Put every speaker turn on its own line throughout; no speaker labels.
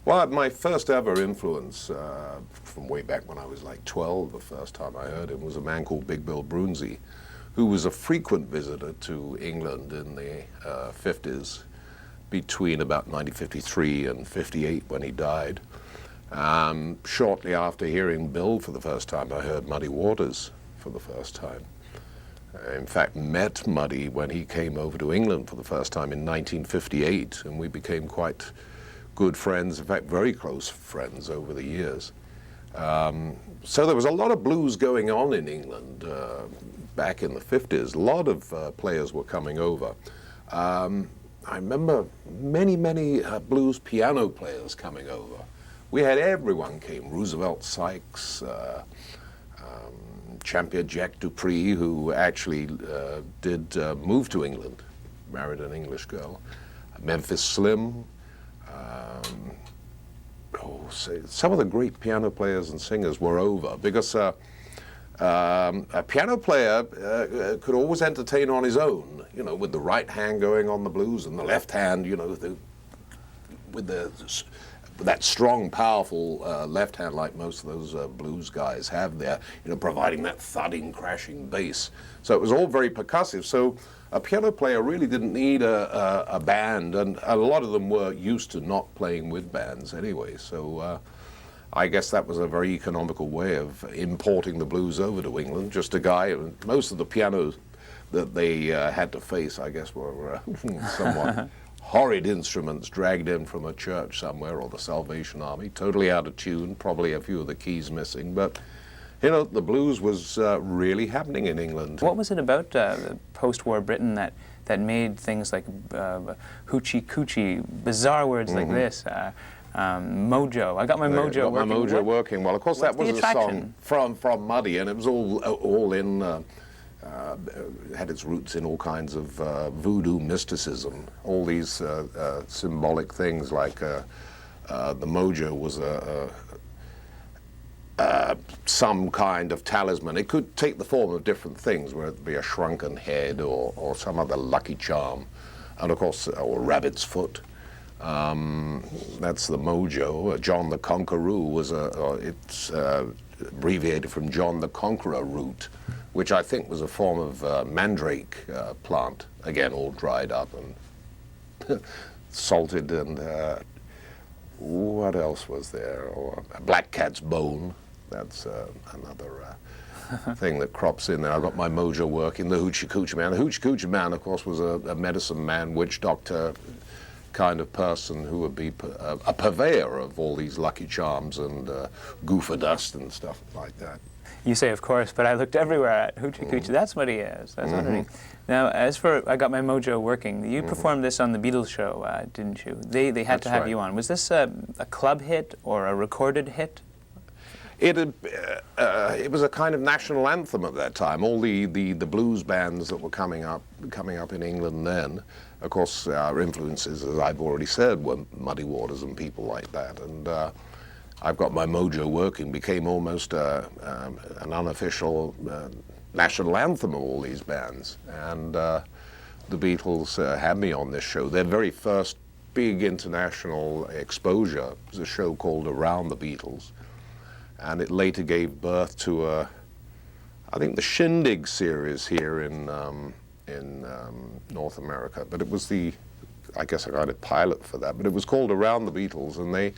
Well, my first ever influence from way back when I was like 12, the first time I heard him, was a man called Big Bill Broonzy, who was a frequent visitor to England in the 50s, between about 1953 and 58 when he died. Shortly after hearing Bill for the first time, I heard Muddy Waters for the first time. In fact, met Muddy when he came over to England for the first time in 1958, and we became quite good friends, in fact, very close friends over the years. So there was a lot of blues going on in England back in the 50s. A lot of players were coming over. I remember many blues piano players coming over. We had everyone came, Roosevelt Sykes, Champion Jack Dupree, who actually did move to England, married an English girl, Memphis Slim, some of the great piano players and singers were over, because a piano player could always entertain on his own, you know, with the right hand going on the blues and the left hand, you know, with that strong, powerful left hand, like most of those blues guys have there, you know, providing that thudding, crashing bass. So it was all very percussive. So a piano player really didn't need a band, and a lot of them were used to not playing with bands anyway. So I guess that was a very economical way of importing the blues over to England. Just a guy, most of the pianos that they had to face, I guess, were somewhat horrid instruments dragged in from a church somewhere, or the Salvation Army, totally out of tune, probably a few of the keys missing, but you know, the blues was really happening in England.
What was it about post-war Britain that made things like hoochie coochie, bizarre words like this, mojo? I got my mojo working.
My mojo working. Well, of course, that was a song from Muddy, and it was all in. Had its roots in all kinds of voodoo mysticism. All these symbolic things, like the mojo was some kind of talisman. It could take the form of different things, whether it be a shrunken head or some other lucky charm, and of course, or rabbit's foot. That's the mojo. John the Conqueror was it's abbreviated from John the Conqueror root, which I think was a form of mandrake plant, again all dried up and salted, and what else was there? Or a black cat's bone. That's another thing that crops in there. I got my mojo working. The Hoochie Coochie Man. The Hoochie Coochie Man, of course, was a medicine man, witch doctor kind of person who would be a purveyor of all these lucky charms and goofer dust and stuff like that.
You say, of course, but I looked everywhere at Hoochie Coochie. That's what he is. That's underneath. Now, as for I Got My Mojo Working, you performed this on the Beatles show, didn't you? They had to have you on. Was this a club hit or a recorded hit?
It was a kind of national anthem at that time. All the blues bands that were coming up in England then, of course, our influences, as I've already said, were Muddy Waters and people like that. And I've Got My Mojo Working became almost an unofficial national anthem of all these bands. And the Beatles had me on this show. Their very first big international exposure was a show called Around the Beatles. And it later gave birth to I think the Shindig series here in North America. But it was I guess I got a pilot for that, but it was called Around the Beatles, and they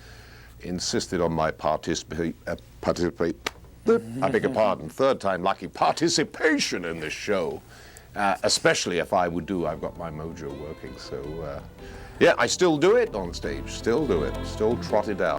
insisted on my participate, I beg your pardon, third time lucky, participation in this show, especially if I would do I've Got My Mojo Working. So yeah, I still do it on stage, still do it, still trot it out.